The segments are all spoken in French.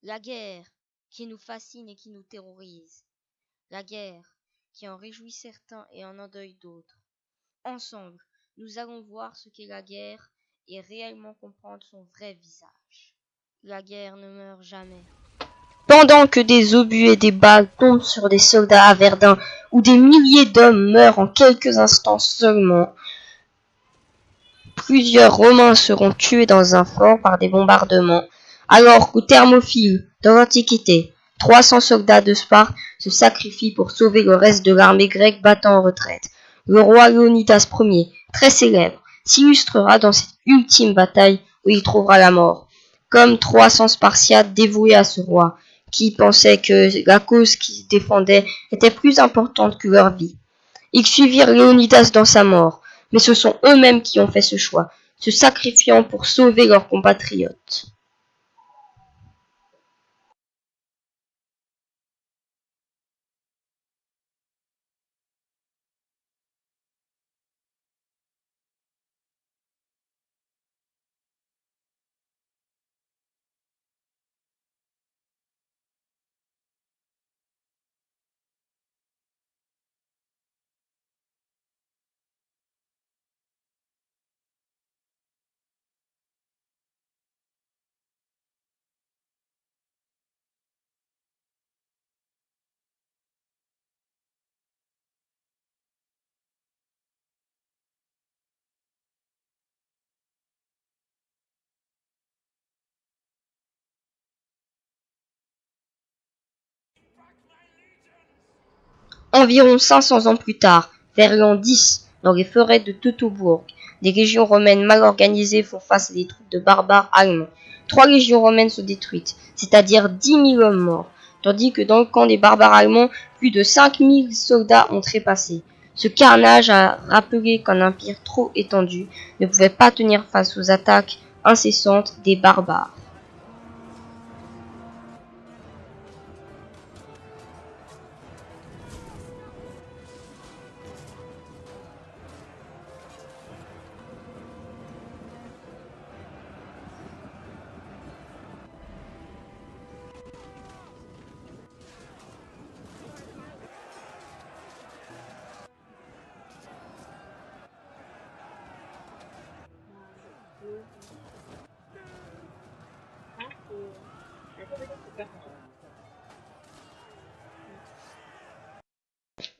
La guerre qui nous fascine et qui nous terrorise. La guerre qui en réjouit certains et en endeuille d'autres. Ensemble, nous allons voir ce qu'est la guerre et réellement comprendre son vrai visage. La guerre ne meurt jamais. Pendant que des obus et des balles tombent sur des soldats à Verdun, où des milliers d'hommes meurent en quelques instants seulement, plusieurs Romains seront tués dans un fort par des bombardements, alors qu'au Thermopyles, dans l'Antiquité, 300 soldats de Sparte se sacrifient pour sauver le reste de l'armée grecque battant en retraite. Le roi Léonidas Ier, très célèbre, s'illustrera dans cette ultime bataille où il trouvera la mort, comme 300 Spartiates dévoués à ce roi, qui pensaient que la cause qu'ils défendaient était plus importante que leur vie. Ils suivirent Léonidas dans sa mort, mais ce sont eux-mêmes qui ont fait ce choix, se sacrifiant pour sauver leurs compatriotes. Environ 500 ans plus tard, vers l'an 10, dans les forêts de Teutobourg, des légions romaines mal organisées font face à des troupes de barbares allemands. 3 légions romaines sont détruites, c'est-à-dire 10 000 hommes morts, tandis que dans le camp des barbares allemands, plus de 5 000 soldats ont trépassé. Ce carnage a rappelé qu'un empire trop étendu ne pouvait pas tenir face aux attaques incessantes des barbares.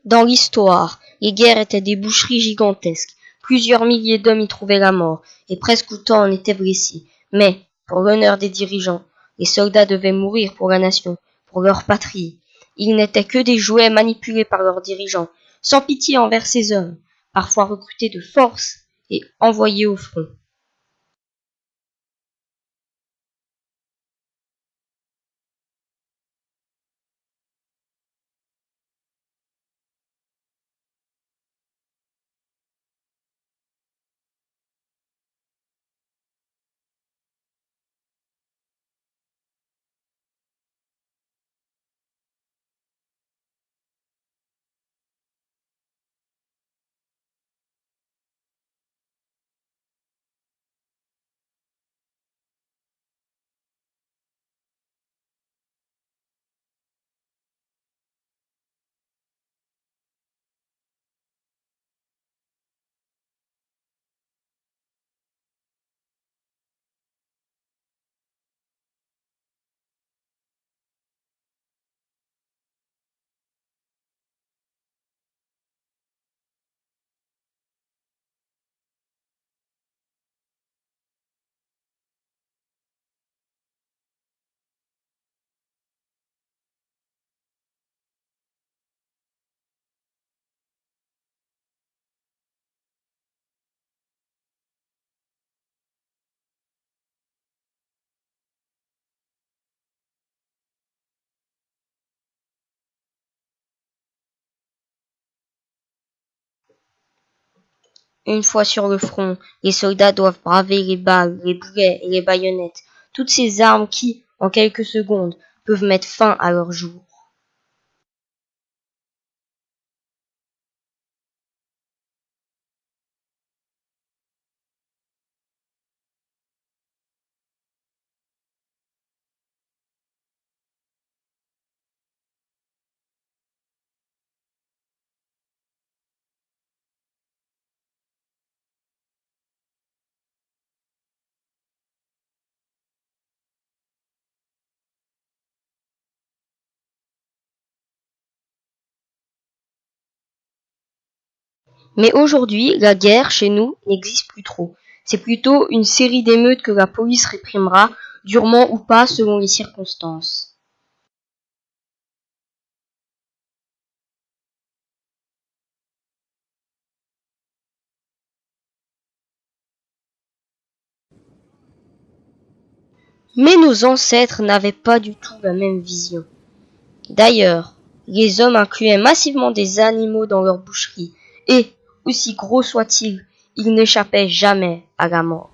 Dans l'histoire, les guerres étaient des boucheries gigantesques. Plusieurs milliers d'hommes y trouvaient la mort, et presque autant en étaient blessés. Mais, pour l'honneur des dirigeants, les soldats devaient mourir pour la nation, pour leur patrie. Ils n'étaient que des jouets manipulés par leurs dirigeants, sans pitié envers ces hommes, parfois recrutés de force et envoyés au front. Une fois sur le front, les soldats doivent braver les balles, les boulets et les baïonnettes, toutes ces armes qui, en quelques secondes, peuvent mettre fin à leur jour. Mais aujourd'hui, la guerre chez nous n'existe plus trop. C'est plutôt une série d'émeutes que la police réprimera, durement ou pas selon les circonstances. Mais nos ancêtres n'avaient pas du tout la même vision. D'ailleurs, les hommes incluaient massivement des animaux dans leur boucherie, et, aussi gros soient-ils, ils n'échappaient jamais à la mort.